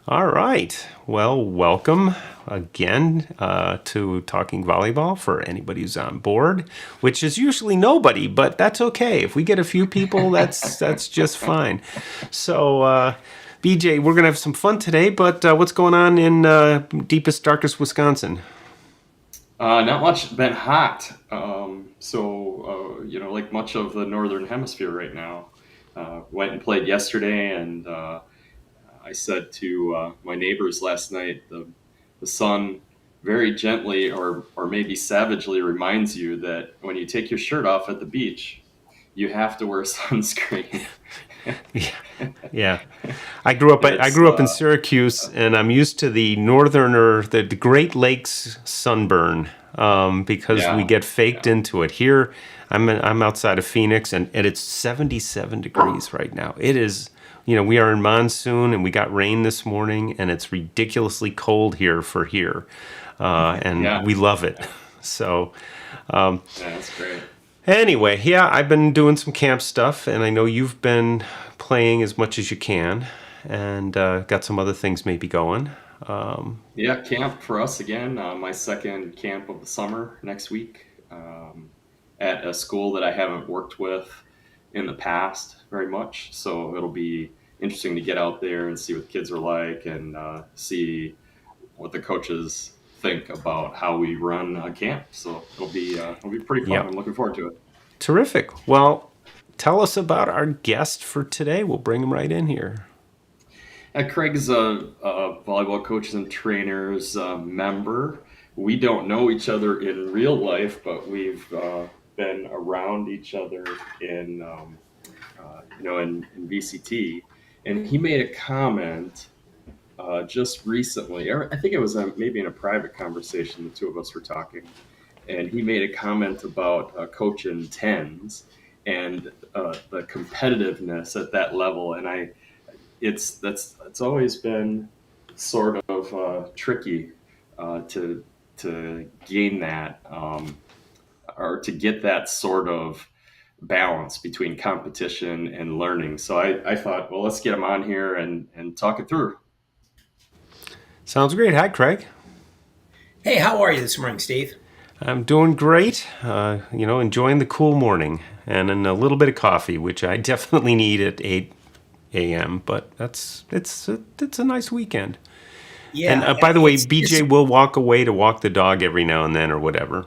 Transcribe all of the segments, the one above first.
All right. Well, welcome again to Talking Volleyball for anybody who's on board, which is usually nobody, but that's okay. If we get a few people, that's just fine. So, BJ, we're gonna have some fun today. But what's going on in deepest, darkest Wisconsin? Not much. Been hot. Like much of the northern hemisphere right now. Went and played yesterday, and I said to my neighbors last night, the sun very gently or maybe savagely reminds you that when you take your shirt off at the beach, you have to wear sunscreen. Yeah, yeah. I It's grew up in Syracuse, and I'm used to the northerner, the Great Lakes sunburn, because we yeah, get faked yeah. into it. Here, I'm outside of Phoenix, and it's 77 degrees right now. It is, we are in monsoon, and we got rain this morning, and it's ridiculously cold here for here, and Yeah, we love it. yeah, So, yeah, that's great. anyway, yeah, I've been doing some camp stuff, and I know you've been playing as much as you can, and got some other things maybe going. Yeah, camp for us again. My second camp of the summer next week at a school that I haven't worked with in the past very much. So it'll be interesting to get out there and see what the kids are like and see what the coaches think about how we run a camp. So it'll be pretty fun. Yep, I'm looking forward to it. terrific. Well, tell us about our guest for today. We'll bring him right in here. Craig's a volleyball coaches and trainers member. We don't know each other in real life, but we've been around each other in VCT. And he made a comment just recently, or I think it was maybe in a private conversation. The two of us were talking, and he made a comment about coaching tens and the competitiveness at that level. And it's always been sort of tricky to gain that or to get that sort of balance between competition and learning. So I thought, well, let's get him on here and talk it through. Sounds great. Hi, Craig. Hey, how are you this morning, Steve? I'm doing great. Enjoying the cool morning and then a little bit of coffee, which I definitely need at 8 a.m. But it's a nice weekend. And Yeah, by the way, BJ it's will walk away to walk the dog every now and then or whatever.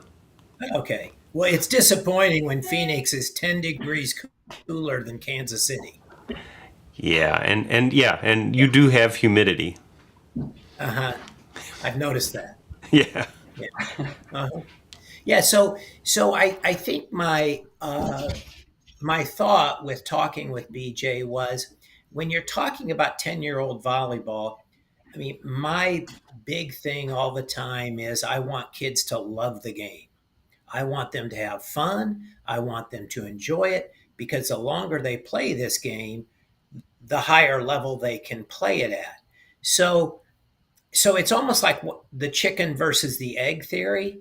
okay. Well, it's disappointing when Phoenix is 10 degrees cooler than Kansas City. Yeah, and yeah, and you do have humidity. Uh-huh. I've noticed that. Yeah. Yeah. Uh-huh. Yeah, so I think my thought with talking with BJ was when you're talking about 10-year-old volleyball, I mean, my big thing all the time is I want kids to love the game. I want them to have fun. I want them to enjoy it because the longer they play this game, the higher level they can play it at. So, so it's almost like the chicken versus the egg theory,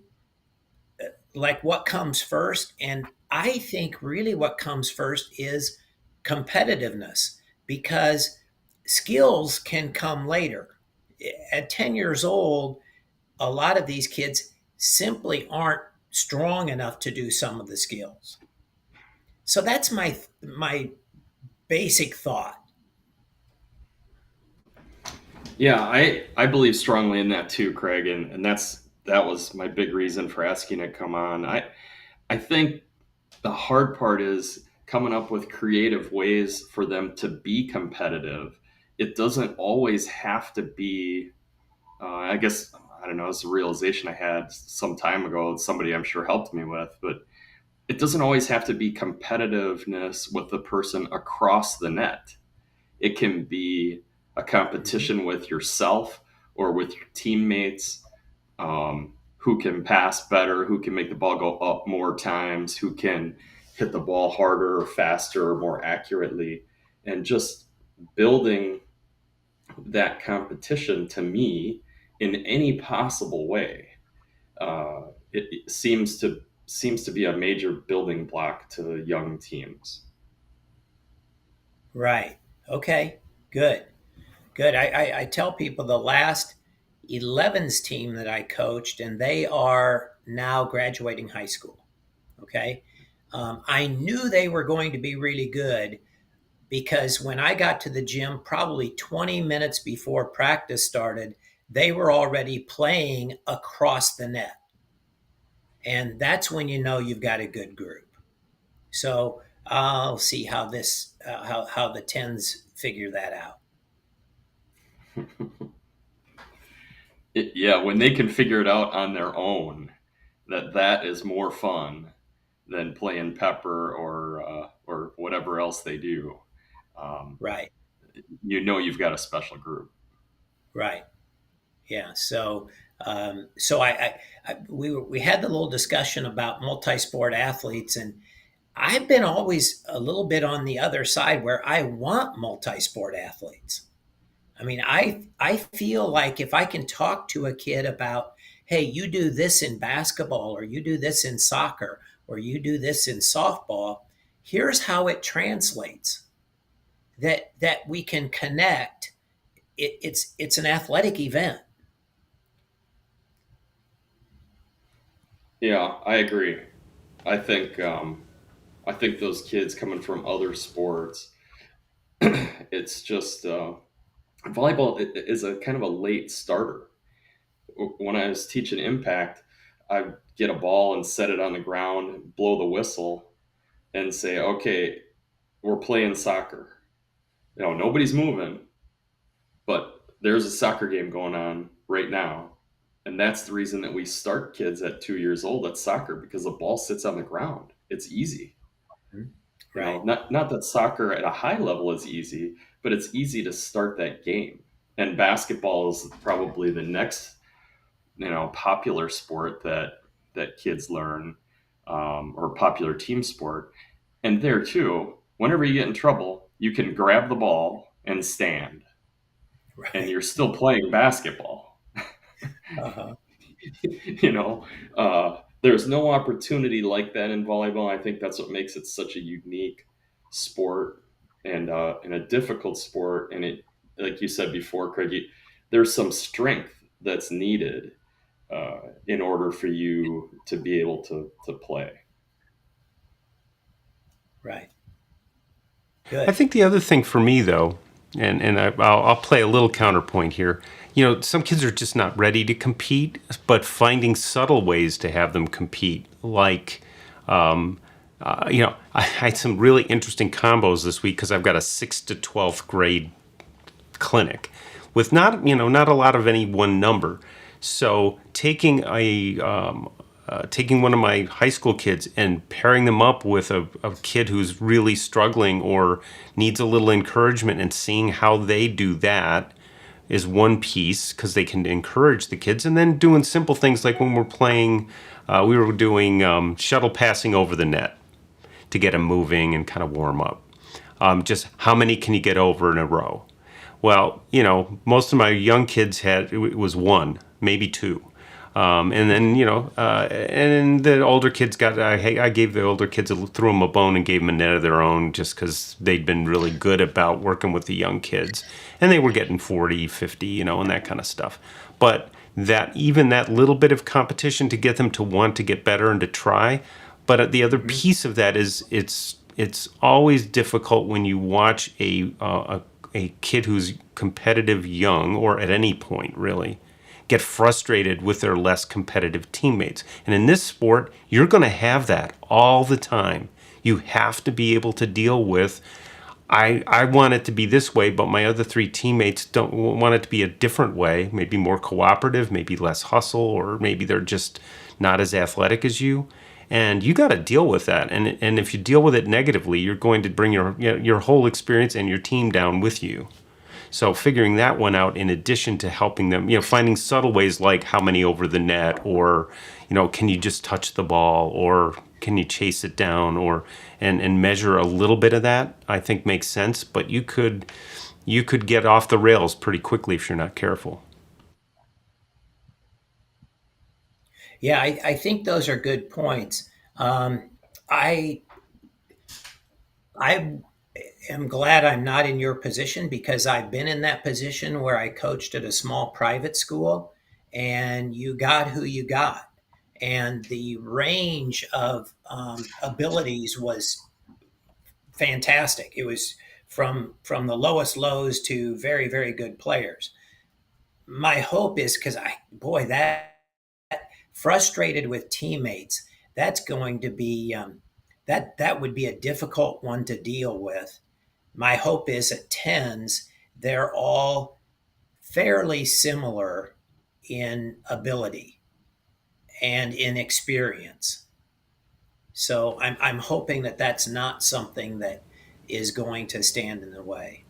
like what comes first. And I think really what comes first is competitiveness because skills can come later. At 10 years old, a lot of these kids simply aren't strong enough to do some of the skills. So that's my basic thought. Yeah, I believe strongly in that too, Craig, and that was my big reason for asking to come on. I think the hard part is coming up with creative ways for them to be competitive. It doesn't always have to be. I guess I don't know. It's a realization I had some time ago. Somebody I'm sure helped me with, but it doesn't always have to be competitiveness with the person across the net. It can be a Mhm. competition with yourself or with your teammates, who can pass better, who can make the ball go up more times, who can hit the ball harder or faster or more accurately. And just building that competition to me in any possible way, it seems to be a major building block to young teams. Right. Okay. Good. Good. I tell people the last 11s team that I coached, and they are now graduating high school. Okay. I knew they were going to be really good because when I got to the gym, probably 20 minutes before practice started, they were already playing across the net. And that's when you know you've got a good group. So I'll see how how the tens figure that out. Yeah, when they can figure it out on their own, that is more fun than playing pepper or whatever else they do. Um, Right, you know you've got a special group. right, yeah. So we had the little discussion about multi-sport athletes, and I've been always a little bit on the other side where I want multi-sport athletes. I mean, I feel like if I can talk to a kid about, hey, you do this in basketball, or you do this in soccer, or you do this in softball, here's how it translates. That we can connect. It's an athletic event. Yeah, I agree. I think I think those kids coming from other sports, it's just volleyball is a kind of a late starter. When I was teaching impact, I'd get a ball and set it on the ground, blow the whistle, and say, "Okay, we're playing soccer. You know, nobody's moving, but there's a soccer game going on right now." And that's the reason that we start kids at 2 years old at soccer, because the ball sits on the ground. It's easy. You know, Right, not that soccer at a high level is easy, but it's easy to start that game. And basketball is probably the next, popular sport that kids learn, or popular team sport. And there too, whenever you get in trouble, you can grab the ball and stand, and right. you're still playing basketball. Uh-huh. you know, there's no opportunity like that in volleyball. I think that's what makes it such a unique sport, and a difficult sport. And it, like you said before, Craig, there's some strength that's needed in order for you to be able to play. Right. I Good. think the other thing for me, though, I'll play a little counterpoint here. Some kids are just not ready to compete, but finding subtle ways to have them compete, like, I had some really interesting combos this week because I've got a 6th to 12th grade clinic with not a lot of any one number. So taking one of my high school kids and pairing them up with a kid who's really struggling or needs a little encouragement, and seeing how they do that is one piece, because they can encourage the kids. And then doing simple things like when we're playing, we were doing shuttle passing over the net to get them moving and kind of warm up. Just how many can you get over in a row? Well, most of my young kids it was one, maybe two. And then, and the older kids I gave the older kids, threw them a bone and gave them a net of their own, just because they'd been really good about working with the young kids. And they were getting 40, 50, and that kind of stuff. But that little bit of competition to get them to want to get better and to try. But the other piece of that is it's always difficult when you watch a kid who's competitive young, or at any point really, get frustrated with their less competitive teammates. And in this sport, you're going to have that all the time. You have to be able to deal with, I want it to be this way, but my other three teammates don't want it to be a different way, maybe more cooperative, maybe less hustle, or maybe they're just not as athletic as you. And you got to deal with that. And if you deal with it negatively, you're going to bring your whole experience and your team down with you. So figuring that one out, in addition to helping them, finding subtle ways like how many over the net, or, can you just touch the ball, or can you chase it down, or and measure a little bit of that, I think makes sense. But you could get off the rails pretty quickly if you're not careful. Yeah, I think those are good points. I I am glad I'm not in your position, because I've been in that position where I coached at a small private school, and you got who you got. And the range of abilities was fantastic. It was from the lowest lows to very, very good players. My hope is, because that frustrated with teammates, that's going to be that would be a difficult one to deal with. My hope is at tens, they're all fairly similar in ability and in experience. So I'm hoping that that's not something that is going to stand in the way.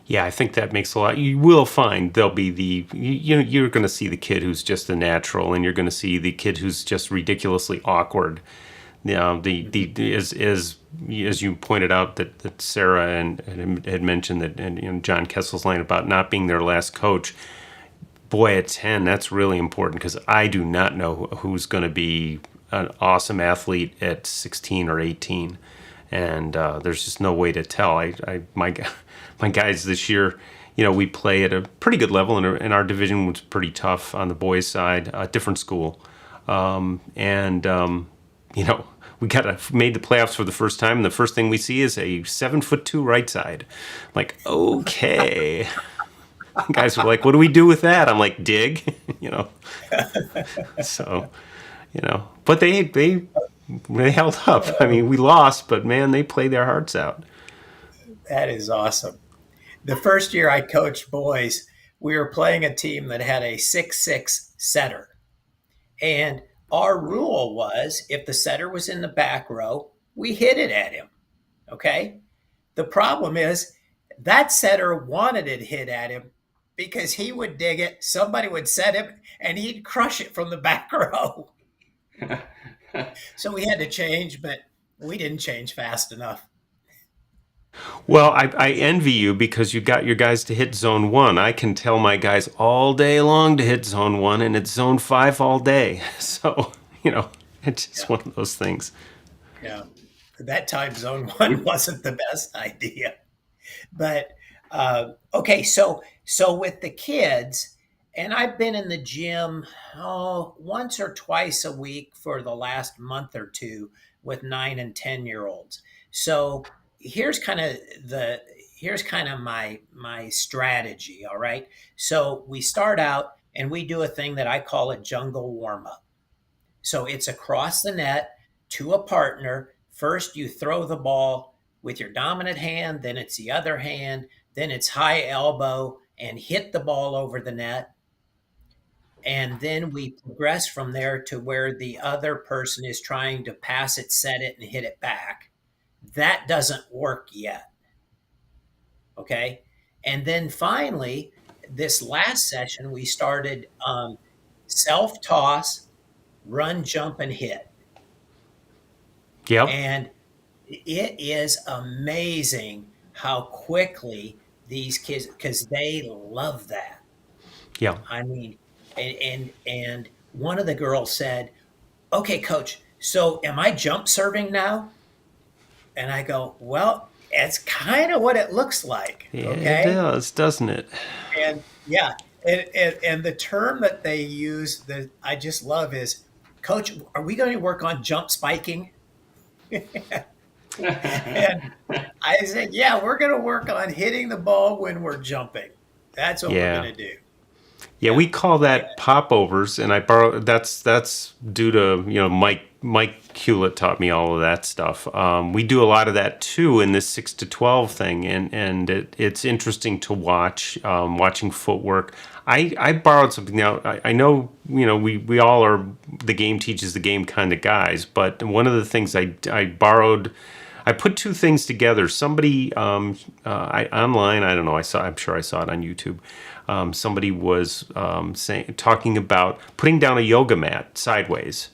Yeah, I think that makes a lot. You will find there'll be you're going to see the kid who's just a natural, and you're going to see the kid who's just ridiculously awkward. The as you pointed out that Sarah and had mentioned that, and John Kessel's line about not being their last coach. Boy, at 10, that's really important, because I do not know who's going to be an awesome athlete at 16 or 18, and there's just no way to tell. My guys this year, we play at a pretty good level, and our division was pretty tough on the boys' side, different school, and we made the playoffs for the first time, and the first thing we see is a 7'2" right side. I'm like, okay. Guys were like, "What do we do with that?" I'm like, "Dig," So, but they held up. I mean, we lost, but man, they played their hearts out. That is awesome. The first year I coached boys, we were playing a team that had a 6'6" setter. And our rule was, if the setter was in the back row, we hit it at him. Okay. The problem is that setter wanted it hit at him, because he would dig it, somebody would set him, and he'd crush it from the back row. So we had to change, but we didn't change fast enough. Well, I envy you, because you got your guys to hit zone 1. I can tell my guys all day long to hit zone 1, and it's zone 5 all day. So, it's just one of those things. Yeah. That time zone 1 wasn't the best idea. But okay, so with the kids, and I've been in the gym once or twice a week for the last month or two with 9 and 10-year-olds. So here's kind of my strategy. All right. So we start out and we do a thing that I call a jungle warm up. So it's across the net to a partner. First, you throw the ball with your dominant hand, then it's the other hand, then it's high elbow and hit the ball over the net. And then we progress from there to where the other person is trying to pass it, set it, and hit it back. That doesn't work yet. Okay. And then finally, this last session, we started self-toss, run, jump, and hit. Yep. And it is amazing how quickly these kids, because they love that. Yeah. I mean, and one of the girls said, "Okay, coach, so am I jump serving now?" And I go, "Well, it's kind of what it looks like." Yeah, Okay. it does, doesn't it? And yeah, and the term that they use that I just love is, "Coach, are we going to work on jump spiking?" And I said, "Yeah, we're going to work on hitting the ball when we're jumping. That's what we're going to do." Yeah, we call that popovers, and I borrow that's due to Mike Hewlett taught me all of that stuff. We do a lot of that too in this 6 to 12 thing, and it's interesting to watch, watching footwork. I borrowed something now. I know we all are the game teaches the game kind of guys, but one of the things I borrowed. I put two things together. Somebody online, I don't know. I'm sure I saw it on YouTube. Somebody was talking about putting down a yoga mat sideways,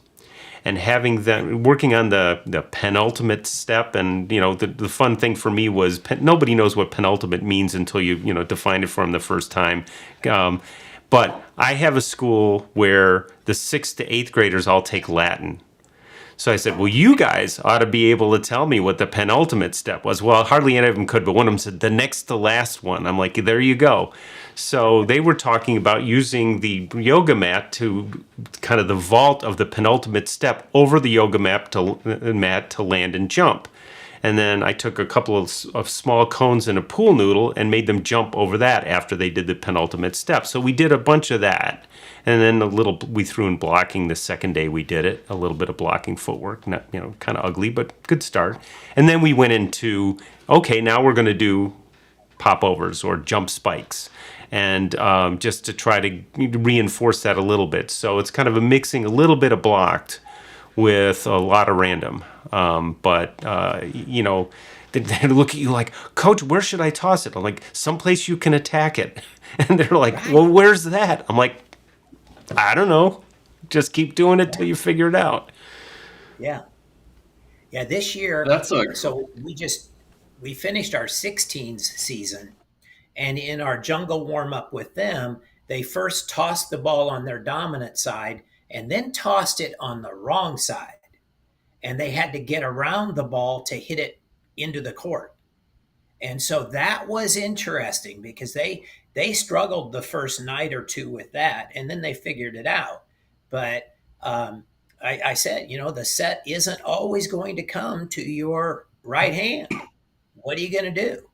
and having them working on the penultimate step. And the fun thing for me was nobody knows what penultimate means until you define it for them the first time. But I have a school where the 6th to 8th graders all take Latin. So I said, well, you guys ought to be able to tell me what the penultimate step was. Well, hardly any of them could, but one of them said, the next to last one. I'm like, there you go. So they were talking about using the yoga mat to kind of the vault of the penultimate step over the yoga mat to land and jump. And then I took a couple of small cones and a pool noodle and made them jump over that after they did the penultimate step. So we did a bunch of that. And then we threw in blocking the second day we did it, a little bit of blocking footwork, not, kind of ugly, but good start. And then we went into, okay, now we're going to do popovers or jump spikes. And just to try to reinforce that a little bit. So it's kind of a mixing a little bit of blocked with a lot of random. But they look at you like, Coach, where should I toss it? I'm like, someplace you can attack it. And they're like, well, where's that? I'm like, I don't know. Just keep doing it till you figure it out. Yeah. Yeah, this year, so we finished our 16s season, and in our jungle warm-up with them, they first tossed the ball on their dominant side and then tossed it on the wrong side. And they had to get around the ball to hit it into the court. And so that was interesting because they struggled the first night or two with that, and then they figured it out. But I said, the set isn't always going to come to your right hand. What are you going to do?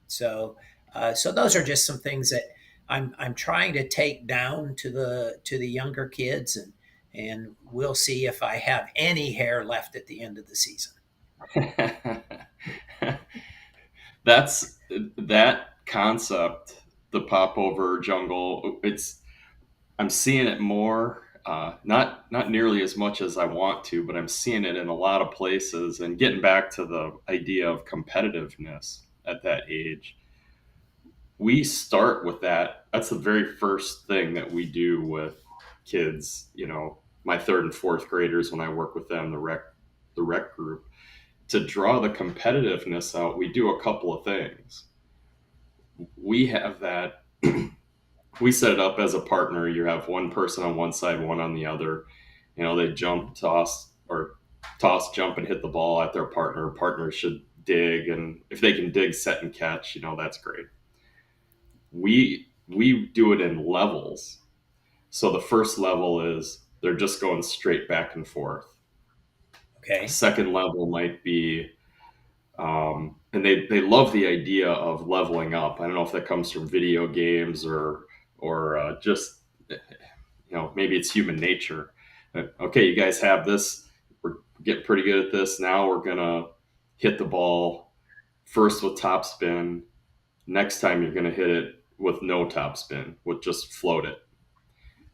So those are just some things that I'm trying to take down to the younger kids, and we'll see if I have any hair left at the end of the season. That's that concept, the popover jungle. I'm seeing it more. Not nearly as much as I want to, but I'm seeing it in a lot of places. And getting back to the idea of competitiveness at that age, we start with that. That's the very first thing that we do with kids. My third and fourth graders, when I work with them, the rec group, to draw the competitiveness out, we do a couple of things. We have that. We set it up as a partner. You have one person on one side, one on the other. They jump, toss, jump, and hit the ball at their partner. Partners should dig, and if they can dig, set, and catch, that's great. We do it in levels. So the first level is they're just going straight back and forth. Okay. Second level might be, and they love the idea of leveling up. I don't know if that comes from video games or just, maybe it's human nature. Okay, you guys have this. We're getting pretty good at this. Now we're going to hit the ball first with top spin. Next time you're going to hit it with no top spin, with just float it.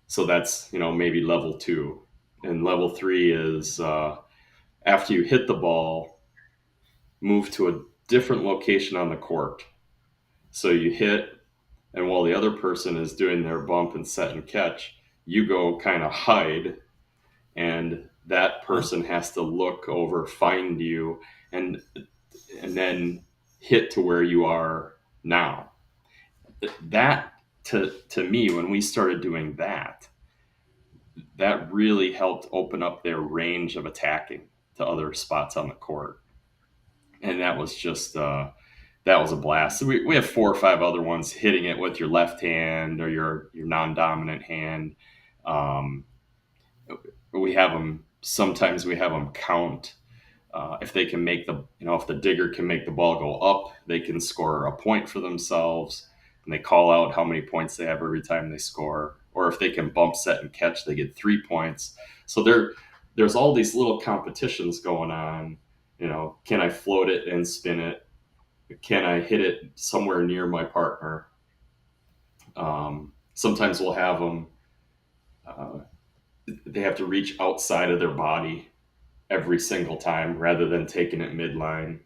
So that's, maybe level 2. And level 3 is after you hit the ball, move to a different location on the court. So you hit, and while the other person is doing their bump and set and catch, you go kind of hide, and that person has to look over, find you, and then hit to where you are now. That, to me, when we started doing that really helped open up their range of attacking to other spots on the court. And that was just that was a blast. So we have 4 or 5 other ones, hitting it with your left hand or your non-dominant hand. Sometimes we have them count. If they can make if the digger can make the ball go up, they can score a point for themselves, and they call out how many points they have every time they score. Or if they can bump, set, and catch, they get 3 points. So there's all these little competitions going on. Can I float it and spin it? Can I hit it somewhere near my partner? Sometimes we'll have them, they have to reach outside of their body every single time rather than taking it midline.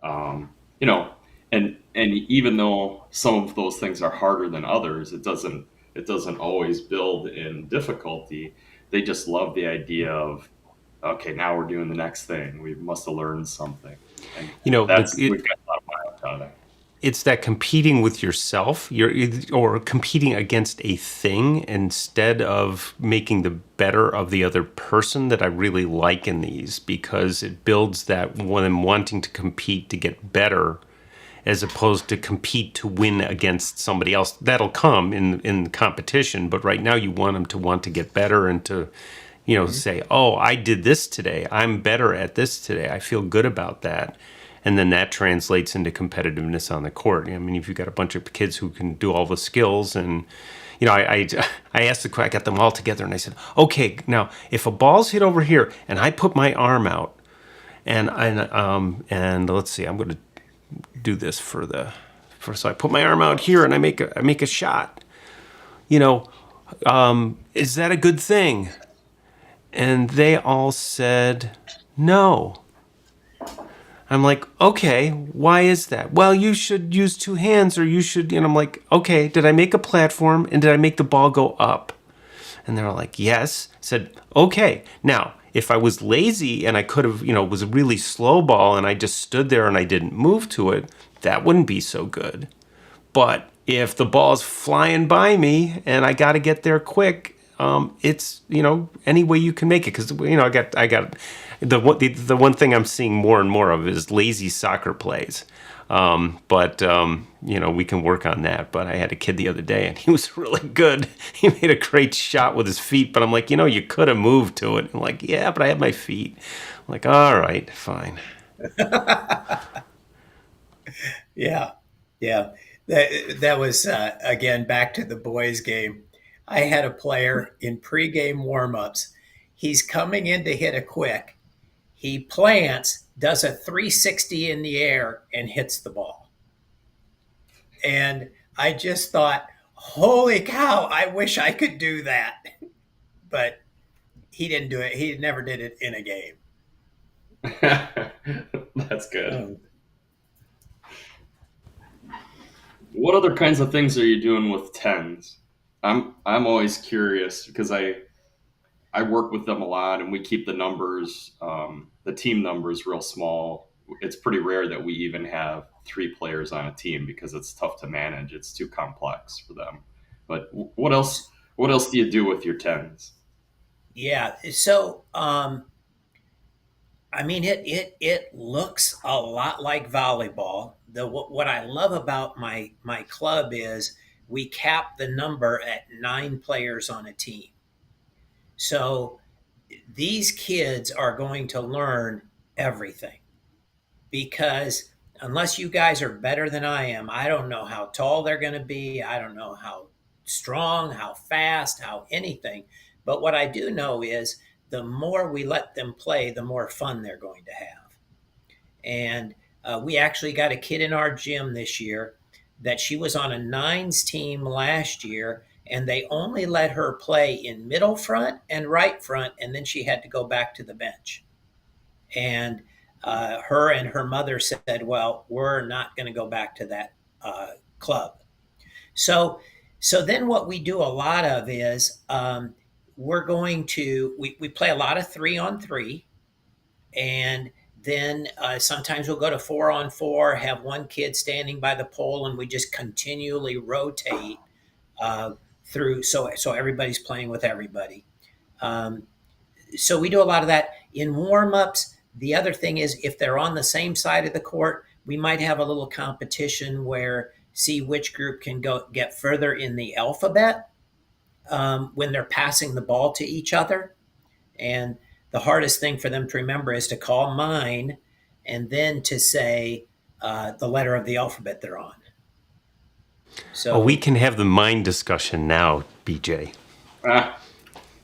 And even though some of those things are harder than others, it doesn't always build in difficulty. They just love the idea of, okay, now we're doing the next thing. We must have learned something. And we've got a lot of miles out of it. it's that competing with yourself, or competing against a thing instead of making the better of the other person, that I really like in these, because it builds that one wanting to compete to get better, as opposed to compete to win against somebody else. That'll come in competition, but right now you want them to want to get better and to, say, oh, I did this today. I'm better at this today. I feel good about that. And then that translates into competitiveness on the court. I mean, if you've got a bunch of kids who can do all the skills, and I asked I got them all together, and I said, okay, now if a ball's hit over here and I put my arm out, and let's see, I'm going to do this so I put my arm out here and I make a shot. Is that a good thing? And they all said no. I'm like, okay, why is that? Well, you should use two hands, or you should, I'm like, okay, did I make a platform and did I make the ball go up? And they're like, yes. I said, okay, now, if I was lazy and I could have, it was a really slow ball and I just stood there and I didn't move to it, that wouldn't be so good. But if the ball's flying by me and I got to get there quick, it's, any way you can make it. Because, I got the one thing I'm seeing more and more of is lazy soccer plays. But we can work on that. But I had a kid the other day and he was really good. He made a great shot with his feet, but I'm like, you could have moved to it. I'm like, yeah, but I had my feet. I'm like, all right, fine. Yeah. Yeah. That was, again, back to the boys' game. I had a player in pregame warmups. He's coming in to hit a quick. He plants, does a 360 in the air, and hits the ball. And I just thought, holy cow, I wish I could do that. But he didn't do it. He never did it in a game. That's good. What other kinds of things are you doing with tens? I'm always curious because I work with them a lot, and we keep the numbers, the team numbers, real small. It's pretty rare that we even have 3 players on a team because it's tough to manage. It's too complex for them. But what else? What else do you do with your tens? Yeah. So, I mean, it looks a lot like volleyball. What I love about my club is we cap the number at 9 players on a team. So these kids are going to learn everything, because unless you guys are better than I am, I don't know how tall they're going to be. I don't know how strong, how fast, how anything. But what I do know is the more we let them play, the more fun they're going to have. And we actually got a kid in our gym this year that she was on a nines team last year, and they only let her play in middle front and right front, and then she had to go back to the bench. And her and her mother said, well, we're not going to go back to that club. So then what we do a lot of is we play a lot of 3-on-3, and then sometimes we'll go to 4-on-4, have one kid standing by the pole, and we just continually rotate through, so everybody's playing with everybody. So we do a lot of that in warm-ups. The other thing is, if they're on the same side of the court, we might have a little competition where see which group can get further in the alphabet when they're passing the ball to each other. And the hardest thing for them to remember is to call mine and then to say the letter of the alphabet they're on. So we can have the mind discussion now, BJ. Nah,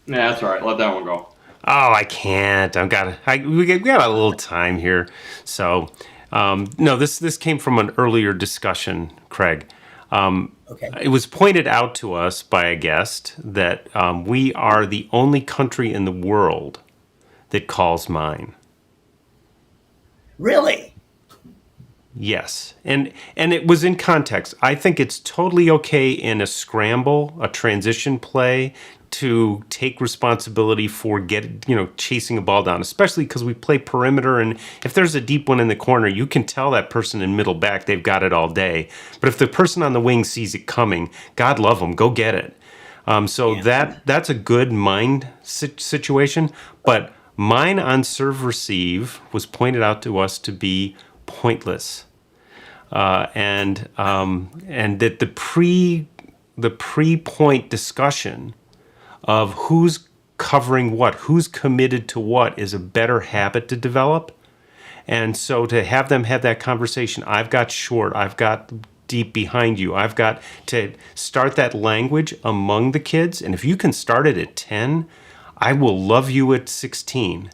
that's all right. Let that one go. Oh, I can't. We got a little time here. So, no, this came from an earlier discussion, Craig. okay. It was pointed out to us by a guest that we are the only country in the world that calls mine. Really? Yes. And it was in context. I think it's totally okay in a scramble, a transition play, to take responsibility for chasing a ball down, especially because we play perimeter, and if there's a deep one in the corner, you can tell that person in middle back, they've got it all day. But if the person on the wing sees it coming, God love them, go get it. So that's a good mind situation. But mine on serve receive was pointed out to us to be pointless, and that the pre-point discussion of who's covering what, who's committed to what, is a better habit to develop. And so to have them have that conversation, I've got short, I've got deep behind you, I've got to start that language among the kids. And if you can start it at 10, I will love you at 16.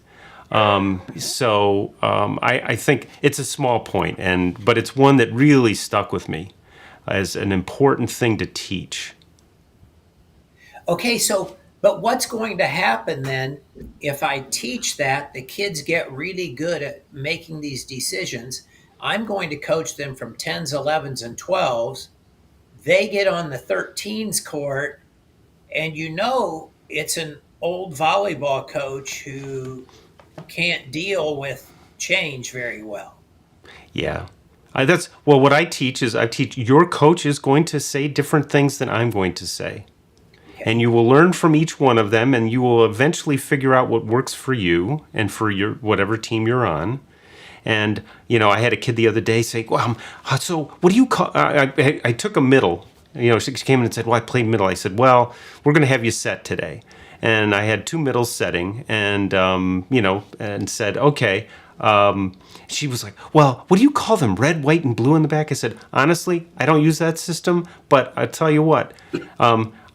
I think it's a small point, but it's one that really stuck with me as an important thing to teach. Okay, but what's going to happen then if I teach that, the kids get really good at making these decisions? I'm going to coach them from 10s, 11s, and 12s. They get on the 13s court, and it's an old volleyball coach who can't deal with change very well. Yeah. What I teach is your coach is going to say different things than I'm going to say. And you will learn from each one of them, and you will eventually figure out what works for you and for your whatever team you're on. And, I had a kid the other day say, well, so what do you call... I took a middle. She came in and said, well, I played middle. I said, well, we're going to have you set today. And I had two middles setting, and, and said, okay. She was like, well, what do you call them? Red, white, and blue in the back? I said, honestly, I don't use that system, but I tell you what,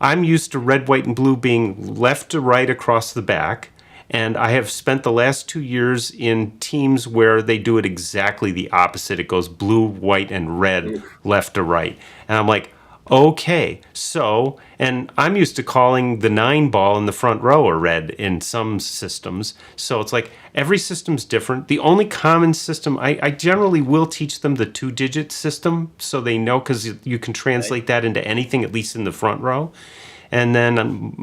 I'm used to red, white, and blue being left to right across the back. And I have spent the last 2 years in teams where they do it exactly the opposite. It goes blue, white, and red, left to right. And I'm like, okay, so, and I'm used to calling the 9 ball in the front row a red in some systems. So it's like every system's different. The only common system, I generally will teach them the 2-digit system so they know, because you can translate that into anything, at least in the front row. And then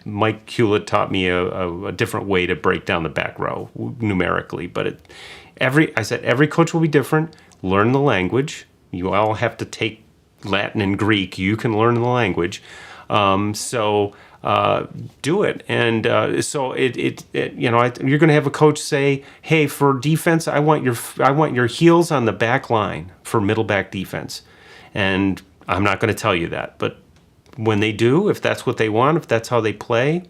Mike Hewlett taught me a different way to break down the back row numerically. But I said every coach will be different. Learn the language. You all have to take Latin and Greek. You can learn the language. So do it. And so you're going to have a coach say, "Hey, for defense, I want your heels on the back line for middle back defense." And I'm not going to tell you that, but when they do, if that's what they want, if that's how they play,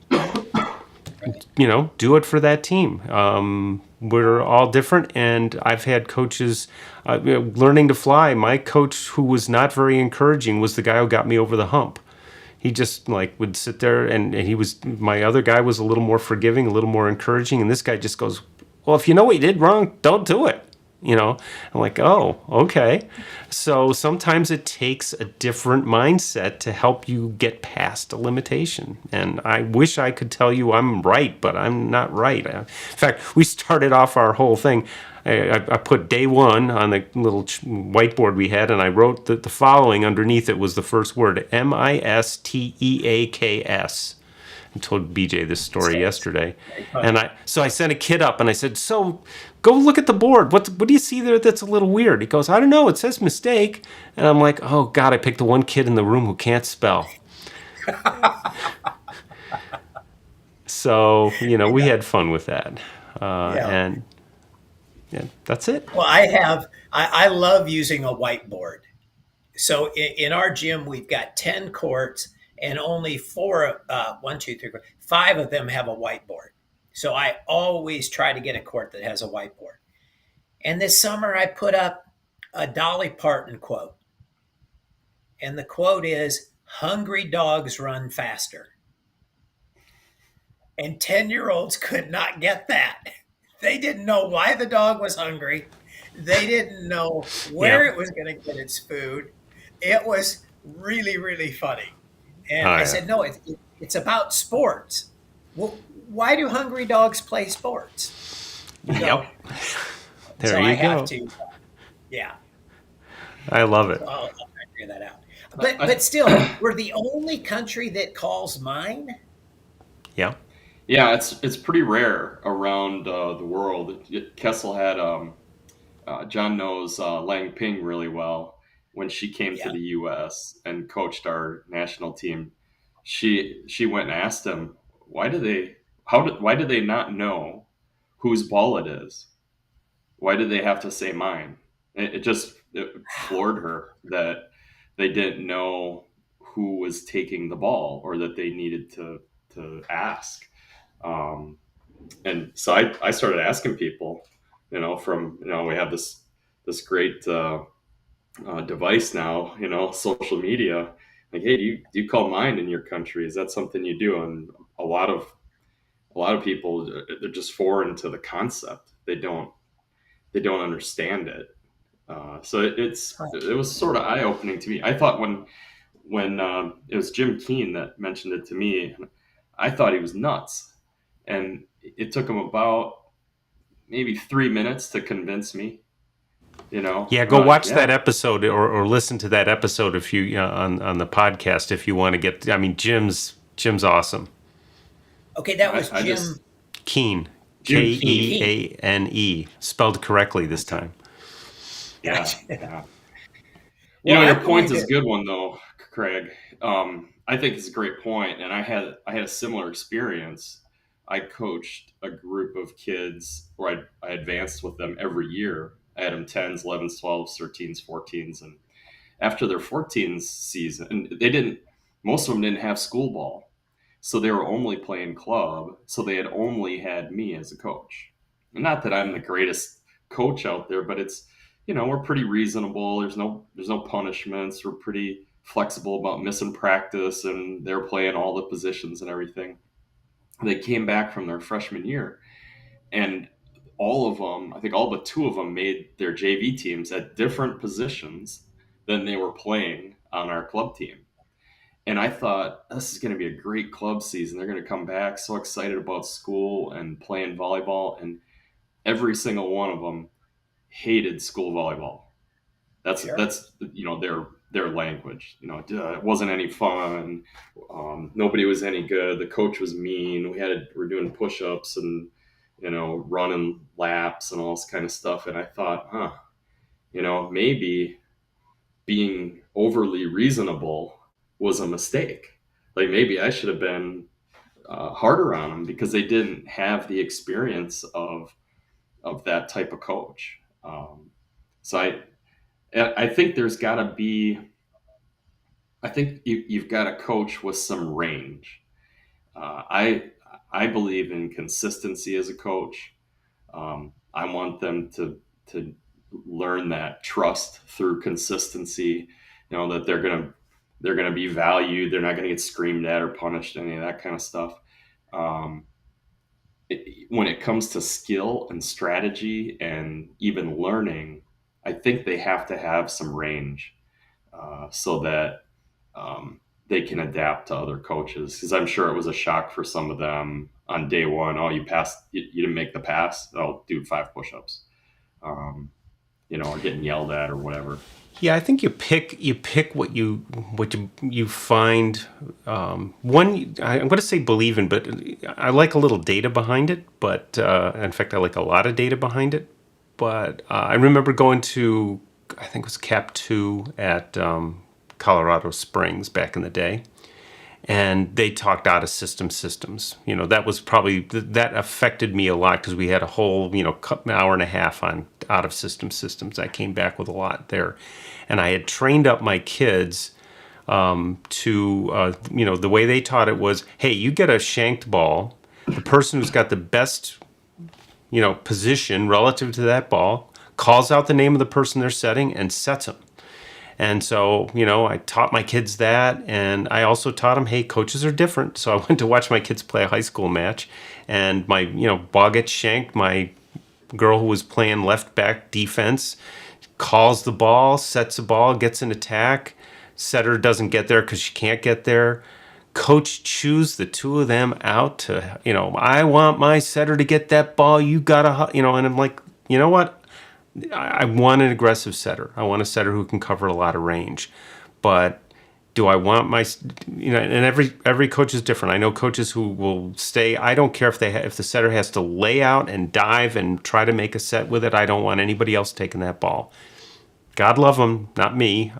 do it for that team. We're all different, and I've had coaches learning to fly. My coach, who was not very encouraging, was the guy who got me over the hump. He just would sit there, and my other guy was a little more forgiving, a little more encouraging, and this guy just goes, well, if you know what you did wrong, don't do it. I'm like, oh, okay. So sometimes it takes a different mindset to help you get past a limitation. And I wish I could tell you I'm right, but I'm not right. In fact, we started off our whole thing. I put day 1 on the little whiteboard we had, and I wrote the following underneath. It was the first word, MISTEAKS. I told BJ this story yesterday. And I sent a kid up and I said, so go look at the board. What do you see there that's a little weird? He goes, I don't know. It says mistake. And I'm like, oh, God, I picked the one kid in the room who can't spell. So, we had fun with that. And that's it. Well, I love using a whiteboard. So in our gym, we've got 10 courts, and only 5 of them have a whiteboard. So I always try to get a court that has a whiteboard. And this summer I put up a Dolly Parton quote. And the quote is, "Hungry dogs run faster." And 10-year-olds could not get that. They didn't know why the dog was hungry. They didn't know where it was going to get its food. It was really, really funny. And I said, no, it's about sports. Well, why do hungry dogs play sports? Yep. There so you I go. have to. Yeah. I love So it. I'll try to figure that out. I, But still, we're the only country that calls mine. Yeah. yeah, it's pretty rare around the world. Kessel had John knows Lang Ping really well. When she came to Yeah. the U.S. and coached our national team, she went and asked him, why do they not know whose ball it is? Why did they have to say mine? It floored her that they didn't know who was taking the ball, or that they needed to ask. Um, and so I started asking people, we have this great device now, social media. Like, hey, do you call mine in your country? Is that something you do? And a lot of people, they're just foreign to the concept. They don't understand it. So it was sort of eye opening to me. I thought when it was Jim Keen that mentioned it to me, I thought he was nuts, and it took him about maybe 3 minutes to convince me. Yeah, I'm go like, watch that yeah, episode, or listen to that episode if you on the podcast if you want to get. I mean, Jim's awesome. Okay, that was I just Jim Keen, Jim Keen. Keane, spelled correctly this time. Yeah, Gotcha. yeah. Well, Your I'm point going is a to. good one though, Craig. I think it's a great point, and I had a similar experience. I coached a group of kids where I advanced with them every year. I had them 10s, 11s, 12s, 13s, 14s, and after their 14s season, and most of them didn't have school ball, so they were only playing club. So they had only had me as a coach. Not that I'm the greatest coach out there, but we're pretty reasonable. There's no punishments. We're pretty flexible about missing practice, and they're playing all the positions and everything. They came back from their freshman year, and all of them, I think all but two of them, made their JV teams at different positions than they were playing on our club team. And I thought, this is going to be a great club season. They're going to come back so excited about school and playing volleyball. And every single one of them hated school volleyball. That's Sure. that's their language. It wasn't any fun. Nobody was any good. The coach was mean. We're doing push-ups and running laps and all this kind of stuff. And I thought, maybe being overly reasonable was a mistake. Like, maybe I should have been harder on them, because they didn't have the experience of that type of coach. So I think there's got to be. I think you've got to coach with some range. I believe in consistency as a coach. I want them to learn that trust through consistency. That they're gonna be valued. They're not gonna get screamed at or punished, any of that kind of stuff. Um, when it comes to skill and strategy and even learning, I think they have to have some range, so that they can adapt to other coaches. Because I'm sure it was a shock for some of them on day one. Oh, you passed, you didn't make the pass. Oh, do 5 push-ups. Or getting yelled at or whatever. Yeah, I think you pick what you find. I'm going to say believe in, but I like a little data behind it. But in fact, I like a lot of data behind it. But I remember going to, I think it was Cap 2 at Colorado Springs back in the day, and they talked out of systems. That was probably that affected me a lot, because we had a whole hour and a half on out of systems. I came back with a lot there, and I had trained up my kids to the way they taught it was, hey, you get a shanked ball, the person who's got the best position relative to that ball calls out the name of the person they're setting and sets them. And so, I taught my kids that, and I also taught them, hey, coaches are different. So I went to watch my kids play a high school match, and my, ball gets shanked. My girl who was playing left back defense calls the ball, sets the ball, gets an attack. Setter doesn't get there because she can't get there. Coach chews the two of them out to, I want my setter to get that ball. You gotta, and I'm like, you know what? I want an aggressive setter. I want a setter who can cover a lot of range. But do I want my, and every coach is different. I know coaches who will stay. I don't care if if the setter has to lay out and dive and try to make a set with it. I don't want anybody else taking that ball. God love them, not me.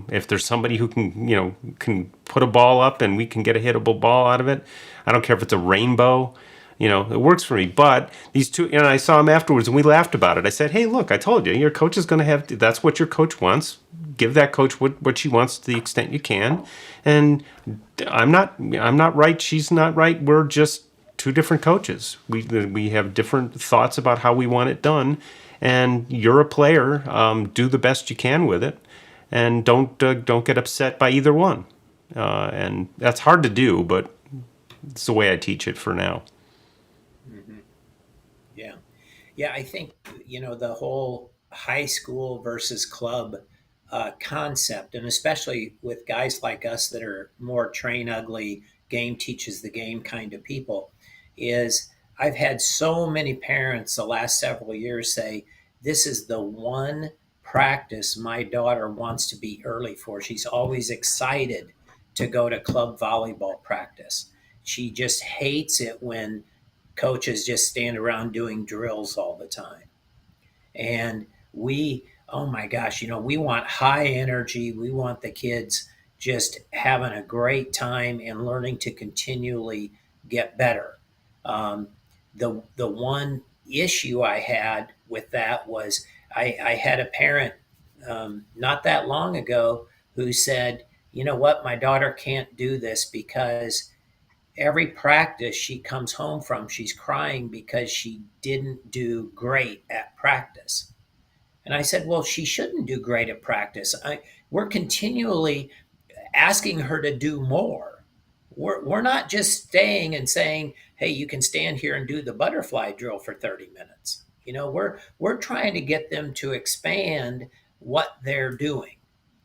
If there's somebody who can put a ball up and we can get a hittable ball out of it, I don't care if it's a rainbow. It works for me. But these two, and I saw them afterwards and we laughed about it. I said, hey, look, I told you, your coach is going to have, that's what your coach wants. Give that coach what she wants to the extent you can. And I'm not right. She's not right. We're just two different coaches. We have different thoughts about how we want it done. And you're a player. Do the best you can with it, and don't get upset by either one. And that's hard to do, but it's the way I teach it for now. Mm-hmm. Yeah, yeah. I think the whole high school versus club concept, and especially with guys like us that are more train ugly, game teaches the game kind of people, is I've had so many parents the last several years say, this is the one practice my daughter wants to be early for. She's always excited to go to club volleyball practice. She just hates it when coaches just stand around doing drills all the time. And oh my gosh, we want high energy. We want the kids just having a great time and learning to continually get better. The one issue I had with that was I had a parent not that long ago who said, you know what, my daughter can't do this because every practice she comes home from, she's crying because she didn't do great at practice. And I said, well, she shouldn't do great at practice. We're continually asking her to do more. We're not just staying and saying, hey, you can stand here and do the butterfly drill for 30 minutes. We're trying to get them to expand what they're doing.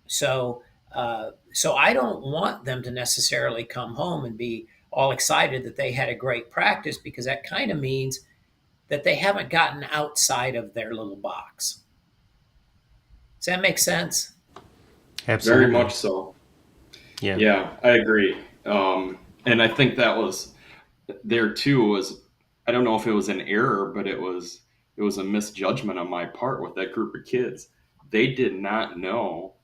So I don't want them to necessarily come home and be all excited that they had a great practice, because that kind of means that they haven't gotten outside of their little box. Does that make sense? Absolutely. Very much so. Yeah. Yeah, I agree. And I think that was there too was, I don't know if it was an error, but it was a misjudgment on my part with that group of kids. They did not know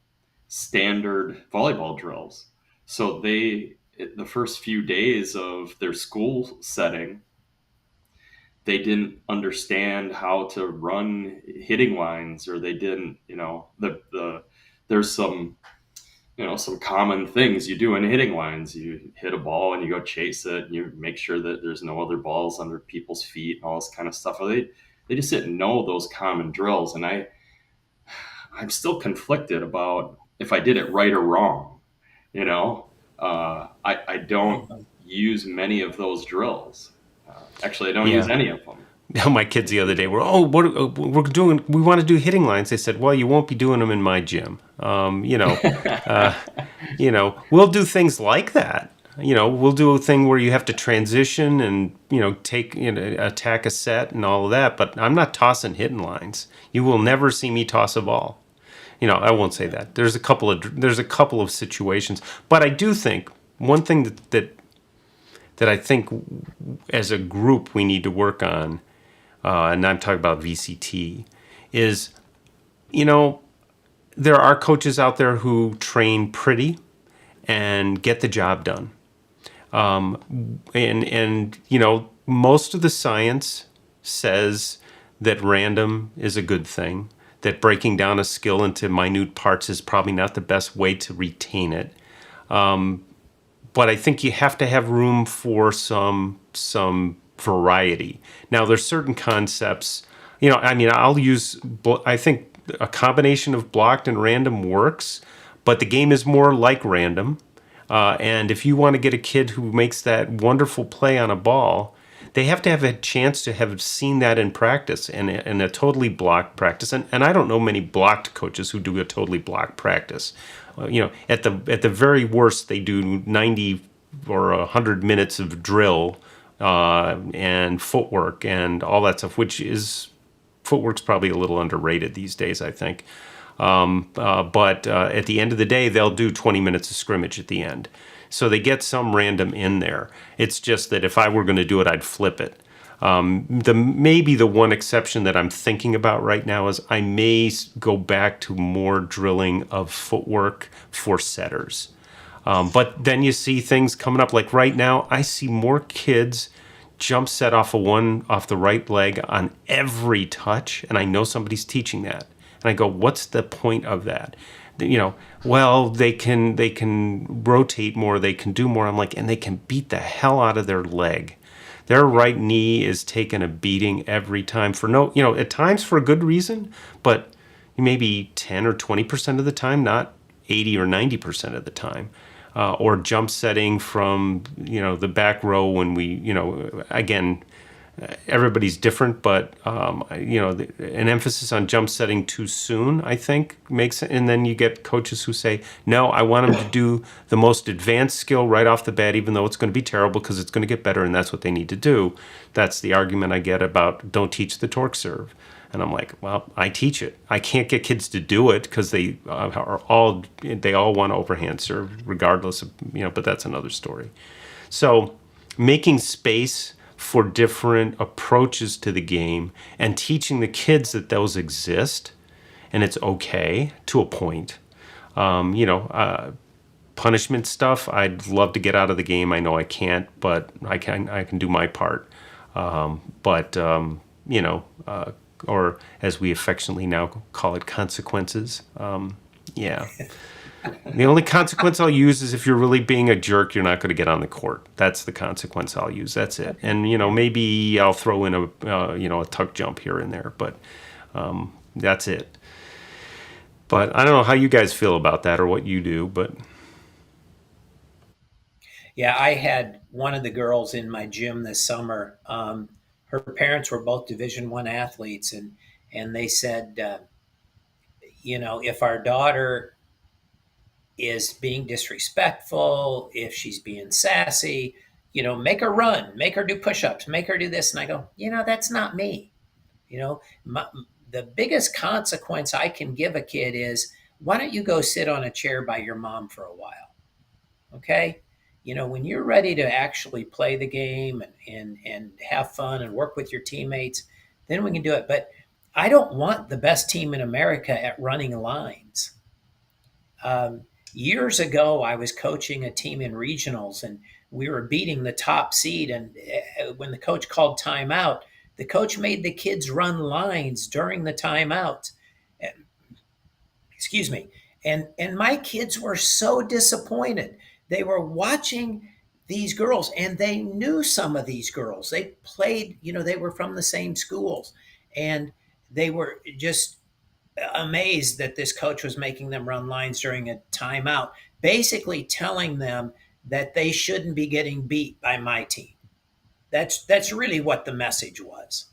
standard volleyball drills. So the first few days of their school setting, they didn't understand how to run hitting lines, or they didn't, there's some common things you do in hitting lines. You hit a ball and you go chase it, and you make sure that there's no other balls under people's feet and all this kind of stuff. They just didn't know those common drills. And I'm still conflicted about if I did it right or wrong. I don't use many of those drills. Actually, I don't use any of them. My kids the other day were, we're doing, we want to do hitting lines. They said, well, you won't be doing them in my gym. We'll do things like that. We'll do a thing where you have to transition and, attack a set and all of that. But I'm not tossing hitting lines. You will never see me toss a ball. I won't say that. There's a couple of situations, but I do think one thing that I think as a group we need to work on, and I'm talking about VCT, is, there are coaches out there who train pretty and get the job done. Most of the science says that random is a good thing, that breaking down a skill into minute parts is probably not the best way to retain it. But I think you have to have room for some variety. Now, there's certain concepts, I think a combination of blocked and random works, but the game is more like random. And if you want to get a kid who makes that wonderful play on a ball, they have to have a chance to have seen that in practice and a totally blocked practice. And I don't know many blocked coaches who do a totally blocked practice. At the very worst, they do 90 or 100 minutes of drill and footwork and all that stuff, which is footwork's probably a little underrated these days, I think. But at the end of the day, they'll do 20 minutes of scrimmage at the end. So they get some random in there. It's just that if I were going to do it, I'd flip it. Maybe the one exception that I'm thinking about right now is I may go back to more drilling of footwork for setters. But then you see things coming up. Like right now, I see more kids jump set off the right leg on every touch, and I know somebody's teaching that. And I go, what's the point of that? Well, they can rotate more, they can do more. I'm like, and they can beat the hell out of their leg. Their right knee is taking a beating every time for at times for a good reason, but maybe 10 or 20% of the time, not 80 or 90% of the time. Or jump setting from, the back row when we, again, everybody's different, but, an emphasis on jump setting too soon, I think, makes it. And then you get coaches who say, no, I want them to do the most advanced skill right off the bat, even though it's going to be terrible because it's going to get better and that's what they need to do. That's the argument I get about don't teach the torque serve. And I'm like, well, I teach it. I can't get kids to do it because they all want overhand serve regardless of, but that's another story. So making space for different approaches to the game and teaching the kids that those exist and it's okay to a point. Punishment stuff, I'd love to get out of the game. I know I can't, but I can do my part. Or as we affectionately now call it, consequences. The only consequence I'll use is if you're really being a jerk, you're not going to get on the court. That's the consequence I'll use. That's it. And, maybe I'll throw in a tuck jump here and there, but that's it. But I don't know how you guys feel about that or what you do, but. Yeah, I had one of the girls in my gym this summer. Her parents were both Division I athletes, and they said, if our daughter is being disrespectful, if she's being sassy, make her run, make her do push-ups, make her do this. And I go, that's not me. The biggest consequence I can give a kid is, why don't you go sit on a chair by your mom for a while? Okay. When you're ready to actually play the game and have fun and work with your teammates, then we can do it. But I don't want the best team in America at running lines. Years ago, I was coaching a team in regionals, and we were beating the top seed. And when the coach called timeout, the coach made the kids run lines during the timeout. Excuse me. And my kids were so disappointed. They were watching these girls, and they knew some of these girls. They played, they were from the same schools, and they were just amazed that this coach was making them run lines during a timeout, basically telling them that they shouldn't be getting beat by my team. That's really what the message was.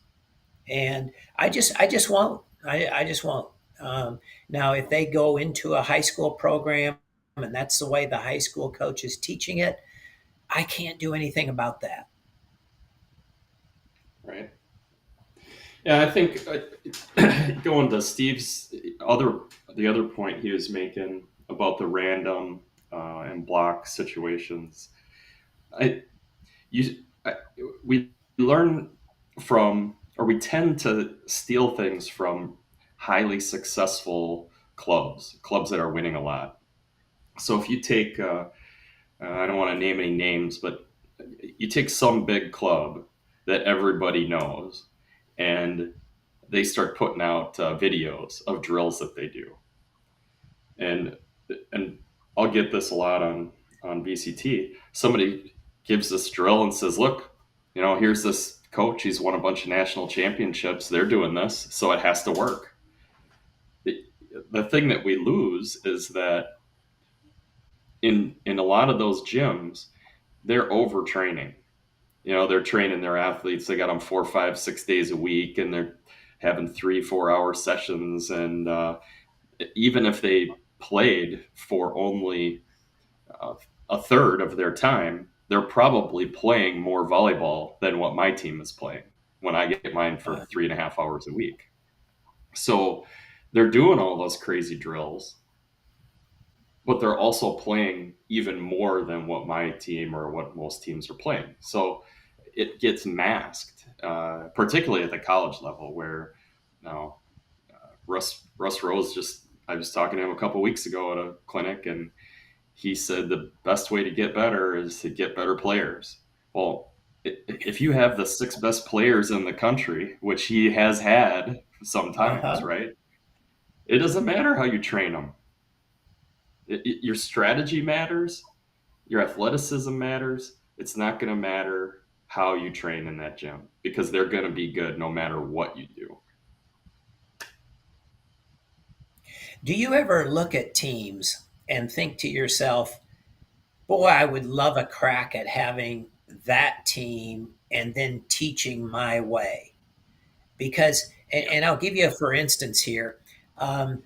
And I just won't. I just won't. Now, if they go into a high school program and that's the way the high school coach is teaching it, I can't do anything about that. Right. Yeah, I think going to Steve's the other point he was making about the random and block situations, we learn from, or we tend to steal things from highly successful clubs that are winning a lot. So if you take, I don't want to name any names, but you take some big club that everybody knows, and they start putting out videos of drills that they do. And I'll get this a lot on VCT. Somebody gives this drill and says, look, here's this coach. He's won a bunch of national championships. They're doing this, so it has to work. The thing that we lose is that in a lot of those gyms, they're overtraining. They're training their athletes. They got them 4, 5, 6 days a week, and they're having 3-4 hour sessions. And even if they played for only a third of their time, they're probably playing more volleyball than what my team is playing when I get mine for 3.5 hours a week. So they're doing all those crazy drills, but they're also playing even more than what my team or what most teams are playing. So it gets masked, particularly at the college level, where now Russ Rose just I was talking to him a couple weeks ago at a clinic, and he said the best way to get better is to get better players. Well, if you have the six best players in the country, which he has had sometimes, Uh-huh. right? It doesn't matter how you train them. Your strategy matters, your athleticism matters. It's not going to matter how you train in that gym because they're going to be good no matter what you do. Do you ever look at teams and think to yourself, boy, I would love a crack at having that team and then teaching my way? Because, and I'll give you a for instance here. Um,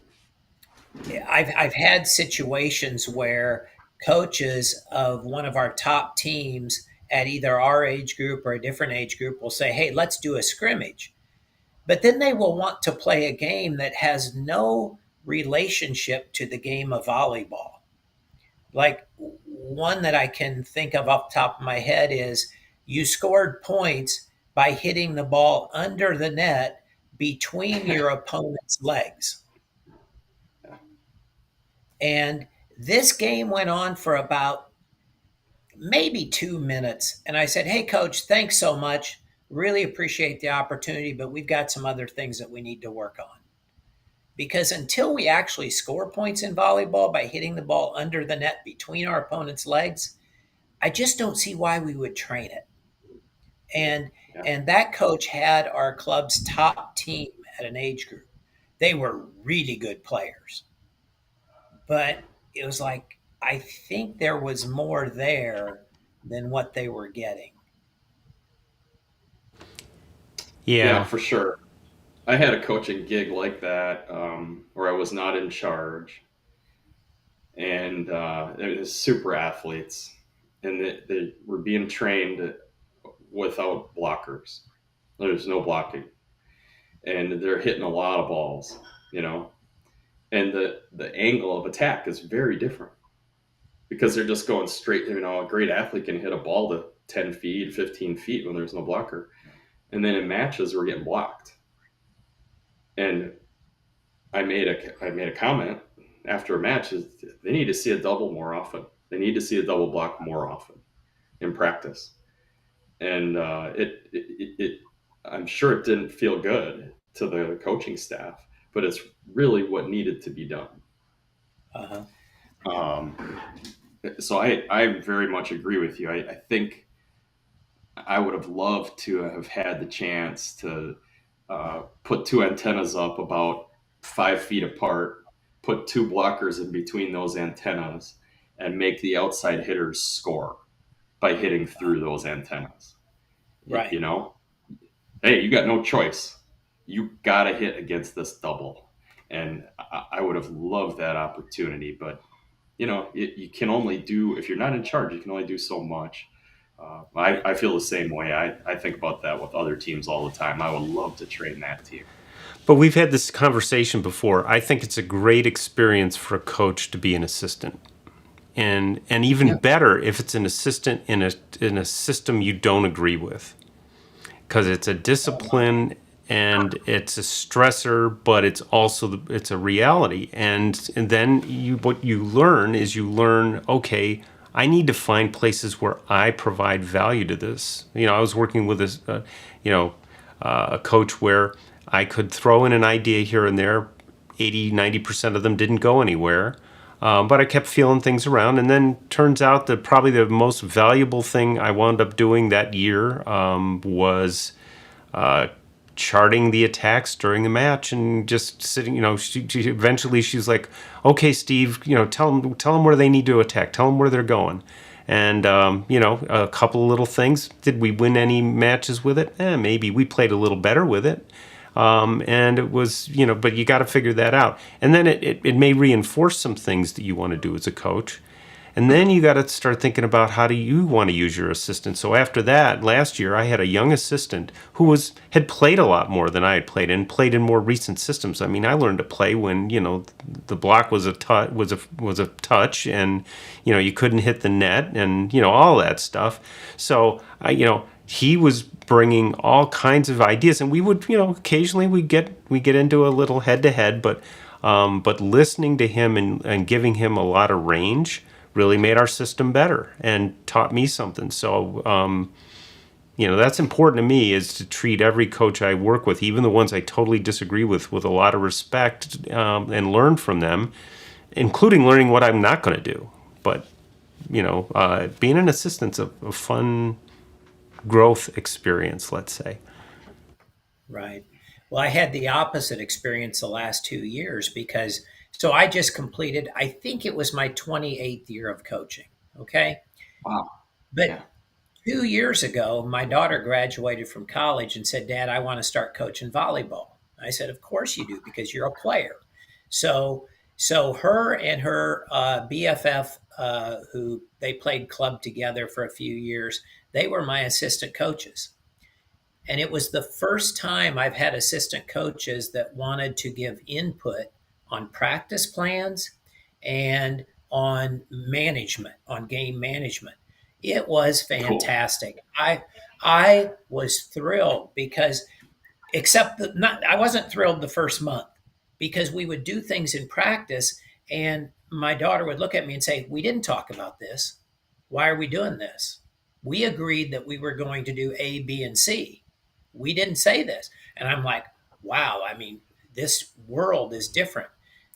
I've had situations where coaches of one of our top teams at either our age group or a different age group will say, hey, let's do a scrimmage. But then they will want to play a game that has no relationship to the game of volleyball. Like one that I can think of off the top of my head is you scored points by hitting the ball under the net between your opponent's legs. And this game went on for about maybe 2 minutes. And I said, hey, coach, thanks so much. Really appreciate the opportunity, but we've got some other things that we need to work on. Because until we actually score points in volleyball by hitting the ball under the net between our opponent's legs, I just don't see why we would train it. And Yeah. and that coach had our club's top team at an age group. They were really good players. But it was like I think there was more there than what they were getting. Yeah, Yeah. for sure. I had a coaching gig like that where I was not in charge, and it was super athletes, and they were being trained without blockers. There's no blocking, and they're hitting a lot of balls, you know, and the angle of attack is very different because they're just going straight. You know, a great athlete can hit a ball to 10 feet, 15 feet when there's no blocker, and then in matches we're getting blocked. And I made a comment after a match is they need to see a double more often. They need to see a double block more often in practice. And I'm sure it didn't feel good to the coaching staff, but it's really what needed to be done. Uh-huh. Um, so I very much agree with you. I think I would have loved to have had the chance to put two antennas up about 5 feet apart, put two blockers in between those antennas, and make the outside hitters score by hitting through those antennas. You Right. know, hey, you got no choice. You got to hit against this double. And I would have loved that opportunity, but you can only do, if you're not in charge, you can only do so much. I feel the same way. I think about that with other teams all the time. I would love to train that team. But we've had this conversation before. I think it's a great experience for a coach to be an assistant. And even Yeah. better if it's an assistant in a system you don't agree with. Because it's a discipline and it's a stressor, but it's also it's a reality. And then what you learn is okay, I need to find places where I provide value to this. I was working with a coach where I could throw in an idea here and there. 80-90% of them didn't go anywhere. But I kept feeling things around, and then turns out that probably the most valuable thing I wound up doing that year was charting the attacks during the match and just sitting. Eventually she's like, "Okay, Steve, tell them where they need to attack. Tell them where they're going." And a couple of little things. Did we win any matches with it? Maybe we played a little better with it. And it was, but you got to figure that out. And then it may reinforce some things that you want to do as a coach. And then you got to start thinking about how do you want to use your assistant. So after that, last year I had a young assistant who had played a lot more than I had played and played in more recent systems. I mean, I learned to play when, the block was a touch and, you couldn't hit the net and, all that stuff. So he was bringing all kinds of ideas, and we would, occasionally we get into a little head to head, but listening to him and giving him a lot of range really made our system better and taught me something. So, that's important to me, is to treat every coach I work with, even the ones I totally disagree with a lot of respect, and learn from them, including learning what I'm not going to do. But, being an assistant's a fun growth experience, let's say. Right. Well, I had the opposite experience the last 2 years so I just completed, I think it was my 28th year of coaching. Okay. Wow. But Yeah. 2 years ago, my daughter graduated from college and said, Dad, I want to start coaching volleyball. I said, of course you do, because you're a player. So her and her BFF, who they played club together for a few years, they were my assistant coaches. And it was the first time I've had assistant coaches that wanted to give input on practice plans and on management, on game management. It was fantastic. Cool. I was thrilled because, I wasn't thrilled the first month, because we would do things in practice and my daughter would look at me and say, we didn't talk about this. Why are we doing this? We agreed that we were going to do A, B, and C. We didn't say this. And I'm like, wow, I mean, this world is different.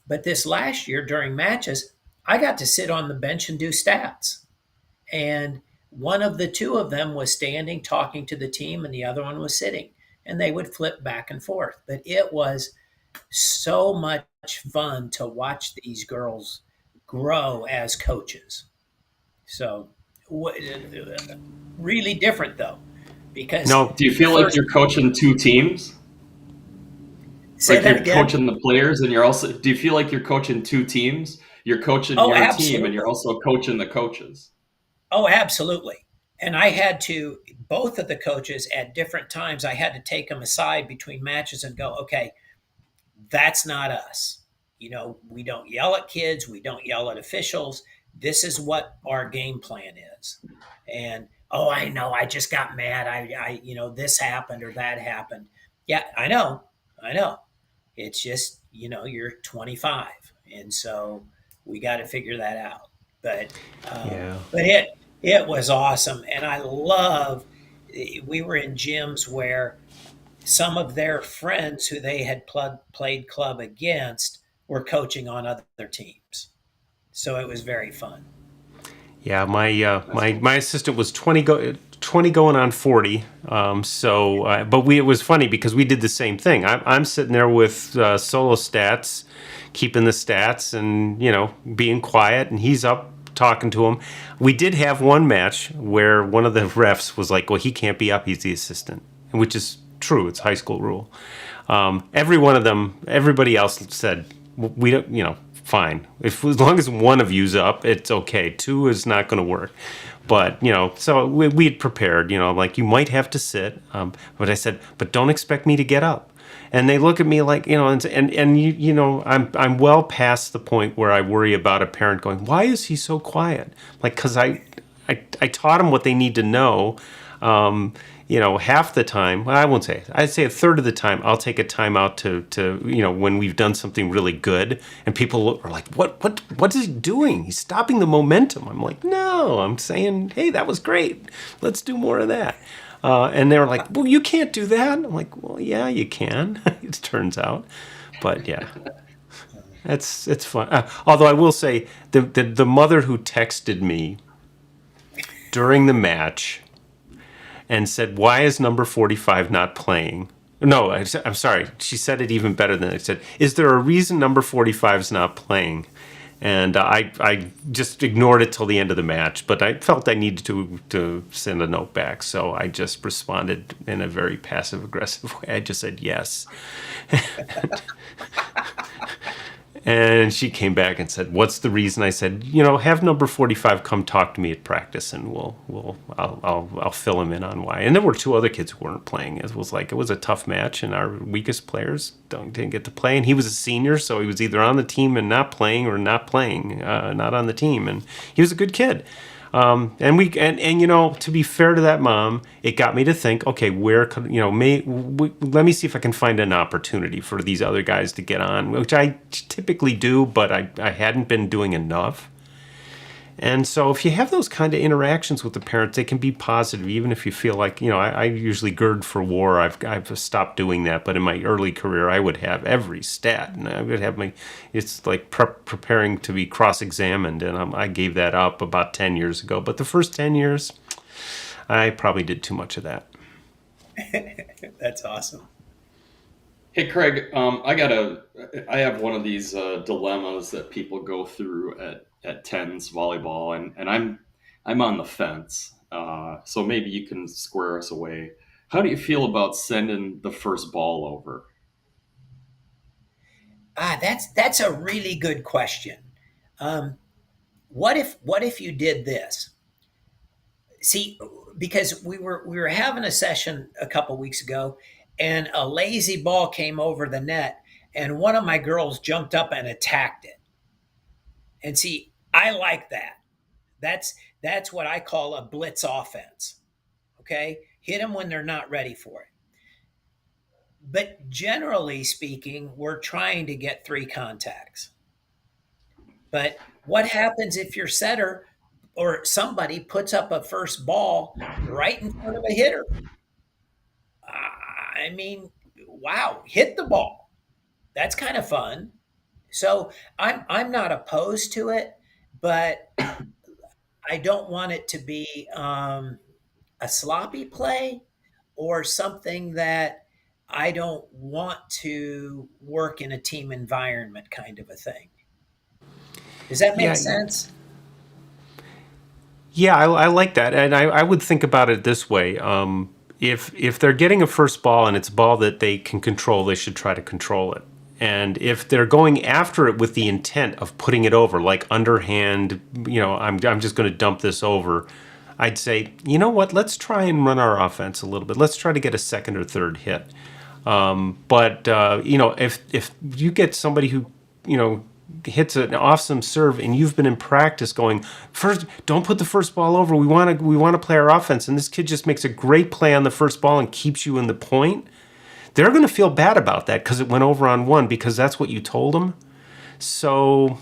But this last year during matches, I got to sit on the bench and do stats. And one of the two of them was standing talking to the team and the other one was sitting. And they would flip back and forth. But it was so much fun to watch these girls grow as coaches. So really different, though, because do you feel like you're coaching two teams? Say like that you're again? coaching the players, and you're also, do you feel like you're coaching two teams? You're coaching your absolutely. team, and you're also coaching the coaches. Oh, absolutely. And I had to, both of the coaches at different times, I had to take them aside between matches and go, okay, that's not us. We don't yell at kids. We don't yell at officials. This is what our game plan is. And, oh, I know, I just got mad. I this happened or that happened. Yeah, I know. It's just, you're 25. And so we got to figure that out. But it was awesome. And I love, we were in gyms where some of their friends who they had played club against were coaching on other teams. So it was very fun. Yeah, my assistant was 20 going on 40. But it was funny because we did the same thing. I'm sitting there with solo stats, keeping the stats and, being quiet, and he's up talking to him. We did have one match where one of the refs was like, well, he can't be up, he's the assistant, which is true. It's high school rule. Everybody else said, we don't, fine. As long as one of you's up, it's okay. Two is not going to work. But, so we had prepared, I'm like, you might have to sit. But I said, but don't expect me to get up. And they look at me like, I'm well past the point where I worry about a parent going, why is he so quiet? Like, because I taught them what they need to know. Half the time, well, I won't say it. I'd say a third of the time, I'll take a time out to when we've done something really good, and people are like, what is he doing? He's stopping the momentum. I'm like, no, I'm saying, hey, that was great. Let's do more of that. And they're like, well, you can't do that. I'm like, well, yeah, you can. It turns out, but yeah. It's fun. Although I will say, the mother who texted me during the match and said, why is number 45 not playing? No, I'm sorry. She said it even better than I said. Is there a reason number 45 is not playing? And I just ignored it till the end of the match. But I felt I needed to send a note back. So I just responded in a very passive-aggressive way. I just said yes. And she came back and said, "What's the reason?" I said, "Have number 45 come talk to me at practice, and I'll fill him in on why." And there were two other kids who weren't playing. It was a tough match, and our weakest players didn't get to play. And he was a senior, so he was either on the team and not playing, or not playing, not on the team. And he was a good kid. To be fair to that mom, it got me to think, okay, where could, let me see if I can find an opportunity for these other guys to get on, which I typically do, but I hadn't been doing enough. And so if you have those kind of interactions with the parents, they can be positive, even if you feel like, I usually gird for war. I've stopped doing that. But in my early career, I would have every stat. And I would have it's like preparing to be cross-examined. And I gave that up about 10 years ago. But the first 10 years, I probably did too much of that. That's awesome. Hey Craig, I have one of these dilemmas that people go through at tens volleyball, and I'm on the fence. So maybe you can square us away. How do you feel about sending the first ball over? That's a really good question. Um, what if you did this? See, because we were having a session a couple weeks ago, and a lazy ball came over the net, and one of my girls jumped up and attacked it. And see, I like that. That's what I call a blitz offense. Okay, hit them when they're not ready for it. But generally speaking, we're trying to get three contacts. But what happens if your setter or somebody puts up a first ball right in front of a hitter? I mean, wow, hit the ball. That's kind of fun. So I'm not opposed to it, but I don't want it to be a sloppy play or something that I don't want to work in a team environment kind of a thing. Does that make Yeah, sense? yeah, I like that, and I would think about it this way: if they're getting a first ball and it's a ball that they can control, they should try to control it. And if they're going after it with the intent of putting it over, like underhand, I'm just going to dump this over, I'd say, you know what? Let's try and run our offense a little bit. Let's try to get a second or third hit. But if you get somebody who hits an awesome serve and you've been in practice going, first, don't put the first ball over. We want to play our offense, and this kid just makes a great play on the first ball and keeps you in the point. They're going to feel bad about that because it went over on one, because that's what you told them. So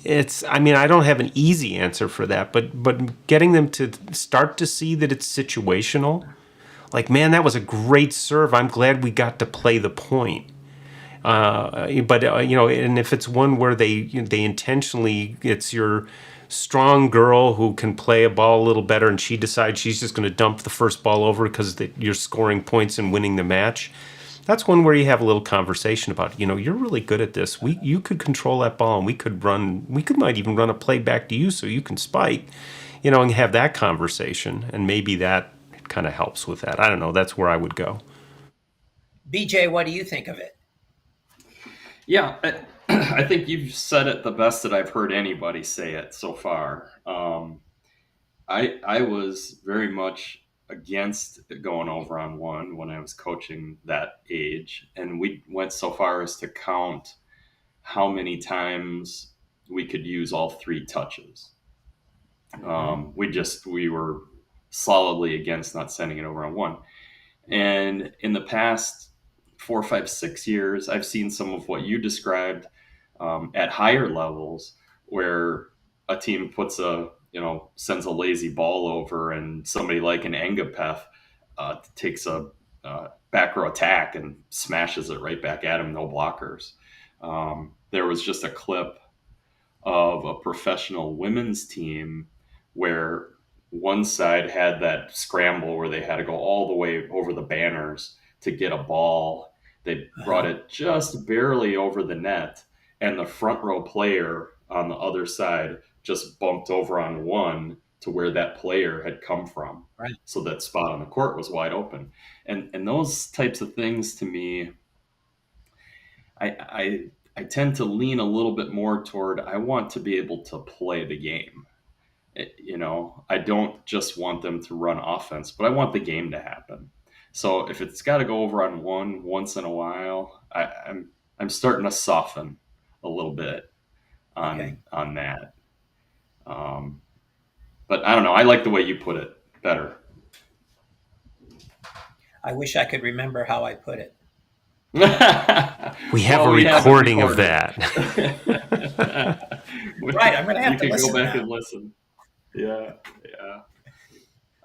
I don't have an easy answer for that, but getting them to start to see that it's situational. Like, man, that was a great serve. I'm glad we got to play the point. And if it's one where they intentionally, it's your strong girl who can play a ball a little better, and she decides she's just going to dump the first ball over because you're scoring points and winning the match. That's one where you have a little conversation about, you're really good at this. You could control that ball, and might even run a play back to you so you can spike, and have that conversation, and maybe that kind of helps with that. I don't know. That's where I would go. BJ, what do you think of it? Yeah, I think you've said it the best that I've heard anybody say it so far. I was very much against going over on one when I was coaching that age, and we went so far as to count how many times we could use all three touches. We were solidly against not sending it over on one. And in the past 4, 5, 6 years, I've seen some of what you described at higher levels, where a team sends a lazy ball over, and somebody like an Engapeth takes a back row attack and smashes it right back at him, no blockers. There was just a clip of a professional women's team where one side had that scramble where they had to go all the way over the banners to get a ball. They brought it just barely over the net, and the front row player on the other side just bumped over on one to where that player had come from. Right. So that spot on the court was wide open. And those types of things, to me, I I tend to lean a little bit more toward I want to be able to play the game. I don't just want them to run offense, but I want the game to happen. So if it's got to go over on one once in a while, I'm starting to soften a little bit Okay. on that. Um, but I don't know. I like the way you put it better. I wish I could remember how I put it. We have a We recording have of it that. Right, I'm going to have You to can listen go back now. and listen. Yeah.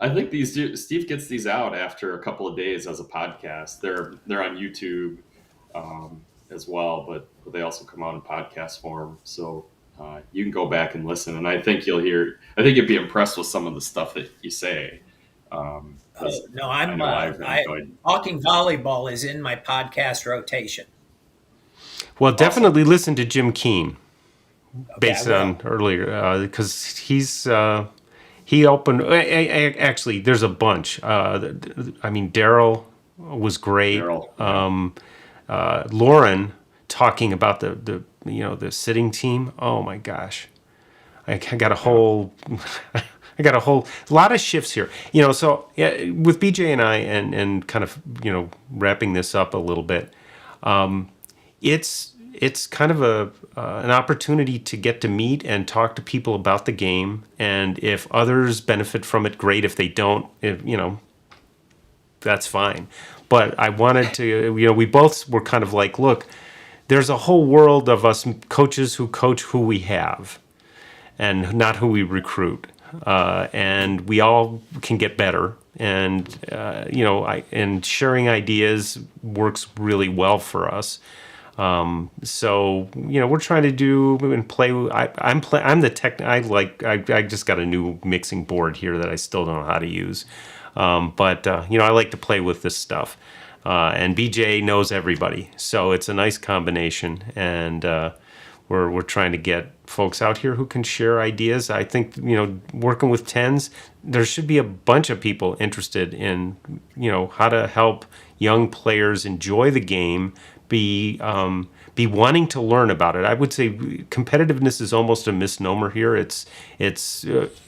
I think Steve gets these out after a couple of days as a podcast. They're on YouTube as well, but they also come out in podcast form. So you can go back and listen, and I think you'll be impressed with some of the stuff that you say. 'Cause Oh, no, I know I've I enjoyed. talking volleyball is in my podcast rotation. Well, Awesome. definitely listen to Jim Keane Okay, based I will. on earlier, because he opened. Actually, there's a bunch. I mean, Daryl was great. Daryl, yeah. Lauren talking about the sitting team. Oh my gosh, I got a whole. I got a lot of shifts here. So yeah, with BJ and I, and kind of wrapping this up a little bit. It's kind of an opportunity to get to meet and talk to people about the game, and if others benefit from it, great. If they don't, that's fine. But I wanted to, we both were kind of like, look, there's a whole world of us coaches who coach who we have, and not who we recruit, and we all can get better. And and sharing ideas works really well for us. So we're trying to do and play. I'm the tech. I just got a new mixing board here that I still don't know how to use. But I like to play with this stuff. And BJ knows everybody, so it's a nice combination. And we're trying to get folks out here who can share ideas. I think working with tens, there should be a bunch of people interested in how to help young players enjoy the game, be wanting to learn about it. I would say competitiveness is almost a misnomer here. It's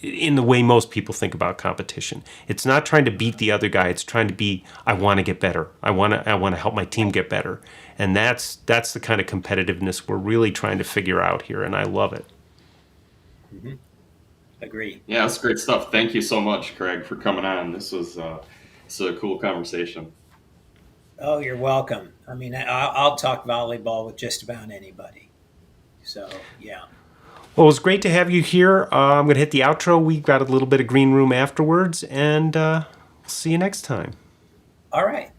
in the way most people think about competition. It's not trying to beat the other guy. It's trying to be, I want to get better. I want to help my team get better. And that's the kind of competitiveness we're really trying to figure out here, and I love it. Mm-hmm. Agree. Yeah, that's great stuff. Thank you so much, Craig, for coming on. This was a cool conversation. Oh, you're welcome. I mean, I'll talk volleyball with just about anybody. So, yeah. Well, it was great to have you here. I'm going to hit the outro. We've got a little bit of green room afterwards, and see you next time. All right.